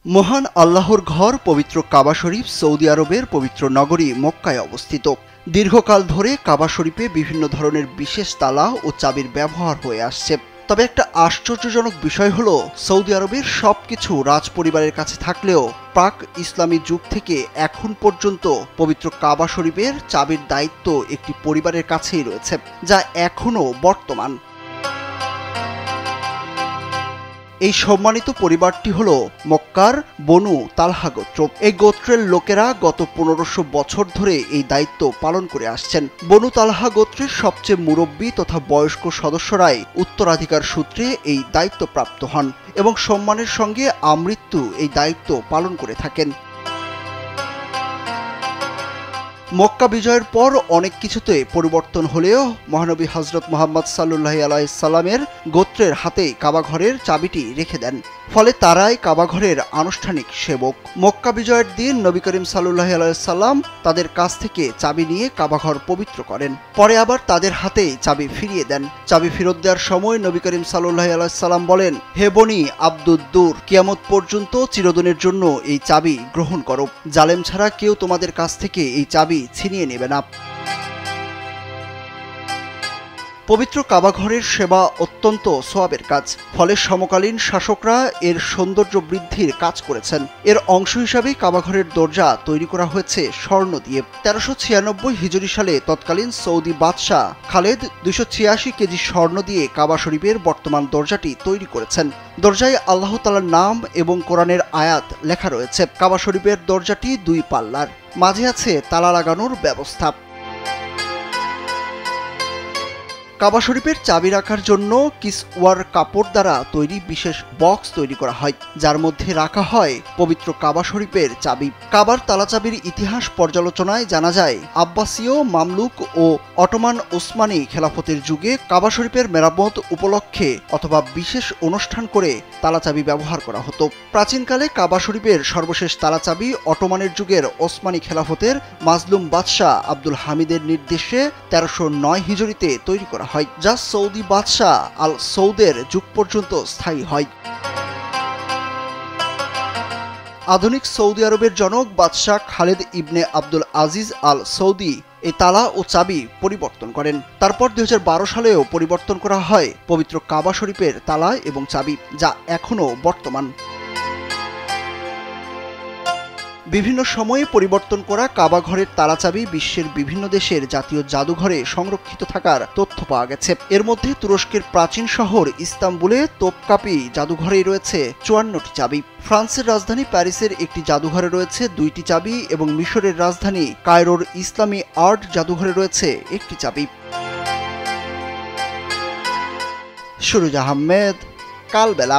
মহান আল্লাহর ঘর পবিত্র কাবা শরীফ সৌদি আরবের পবিত্র নগরী মক্কায় অবস্থিত। দীর্ঘকাল ধরে কাবা শরীফে বিভিন্ন ধরনের বিশেষ তালা ও চাবির ব্যবহার হয়ে আসছে। তবে একটা আশ্চর্যজনক বিষয় হলো, সৌদি আরবের সবকিছু রাজপরিবারের কাছে থাকলেও প্রাক ইসলামী যুগ থেকে এখন পর্যন্ত পবিত্র কাবা শরীফের চাবির দায়িত্ব একটি পরিবারের কাছেই রয়েছে, যা এখনও বর্তমান। এই সম্মানিত পরিবারটি হল মক্কার বনু তালহা গোত্র। এই গোত্রের লোকেরা গত 1500 বছর ধরে এই দায়িত্ব পালন করে আসছেন। বনু তালহা গোত্রের সবচেয়ে মুরব্বী তথা বয়স্ক সদস্যরাই উত্তরাধিকার সূত্রে এই দায়িত্ব প্রাপ্ত হন এবং সম্মানের সঙ্গে আমৃত্যু এই দায়িত্ব পালন করে থাকেন। মক্কা বিজয়ের পর অনেক কিছুতে পরিবর্তন হলেও মহানবী হযরত মুহাম্মদ সাল্লাল্লাহু আলাইহি সাল্লামের গোত্রের হাতেই কাবাঘরের চাবিটি রেখে দেন। ফলে তারাই কাবাঘরের আনুষ্ঠানিক সেবক। মক্কা বিজয়ের দিন নবী করিম সাল্লাল্লাহু আলাইহি সাল্লাম তাদের কাছ থেকে চাবি নিয়ে কাবাঘর পবিত্র করেন। পরে আবার তাদের হাতেই চাবি ফিরিয়ে দেন। চাবি ফেরত দেওয়ার সময় নবী করিম সাল্লাল্লাহু আলাইহি সাল্লাম বলেন, হে বনি আব্দুদ্দুর, কিয়ামত পর্যন্ত চিরদিনের জন্য এই চাবি গ্রহণ করো। জালেম ছাড়া কেউ তোমাদের কাছ থেকে এই চাবি ছিনিয়ে নেবে না। পবিত্র কাবাঘরের সেবা অত্যন্ত সোয়াবের কাজ। ফলে সমকালীন শাসকরা এর সৌন্দর্য বৃদ্ধির কাজ করেছেন। এর অংশ হিসাবে কাবাঘরের দরজা তৈরি করা হয়েছে স্বর্ণ দিয়ে। 1396 হিজরি সালে তৎকালীন সৌদি বাদশাহ খালেদ 286 কেজি স্বর্ণ দিয়ে কাবা শরীফের বর্তমান দরজাটি তৈরি করেছেন। দরজায় আল্লাহ তাআলার নাম এবং কোরআনের আয়াত লেখা রয়েছে। কাবা শরীফের দরজাটি 2 পাল্লার, মাঝে আছে তালা লাগানোর ব্যবস্থা। কাবা শরীফের চাবি রাখার জন্য কিসওয়ার কাপড় দ্বারা তৈরি বিশেষ বক্স তৈরি করা হয়, যার মধ্যে রাখা হয় পবিত্র কাবা শরীফের চাবি। কাবার তালা চাবির ইতিহাস পর্যালোচনায় জানা যায়, আব্বাসীয়, মামলুক ও অটোমান ওসমানী খেলাফতের যুগে কাবা শরীফের মেরামত উপলক্ষে অথবা বিশেষ অনুষ্ঠান করে তালা চাবি ব্যবহার করা হতো। প্রাচীনকালে কাবা শরীফের সর্বশেষ তালা চাবি অটোমানের যুগের ওসমানী খেলাফতের মাজলুম বাদশাহ আব্দুল হামিদের নির্দেশে 1309 হিজরিতে তৈরি করা হয়, যা সৌদি বাদশাহ আল সৌদের যুগ পর্যন্ত স্থায়ী হয়। আধুনিক সৌদি আরবের জনক বাদশাহ খালেদ ইবনে আব্দুল আজিজ আল সৌদি এই তালা ও চাবি পরিবর্তন করেন। তারপর 2012 সালেও পরিবর্তন করা হয় পবিত্র কাবা শরীফের তালা এবং চাবি, যা এখনও বর্তমান। বিভিন্ন সময়ে পরিবর্তন করা কাবা ঘরের তালা চাবি বিশ্বের বিভিন্ন দেশের জাতীয় জাদুঘরে সংরক্ষিত থাকার তথ্য পাওয়া গেছে। এর মধ্যে তুরস্কের প্রাচীন শহর ইস্তাম্বুলে তোপকাপি জাদুঘরেই রয়েছে 54টি চাবি। ফ্রান্সের রাজধানী প্যারিসের একটি জাদুঘরে রয়েছে 2টি চাবি এবং মিশরের রাজধানী কায়রোর ইসলামী আর্ট জাদুঘরে রয়েছে 1টি চাবি। সুরুজ আহমেদ, কালবেলা।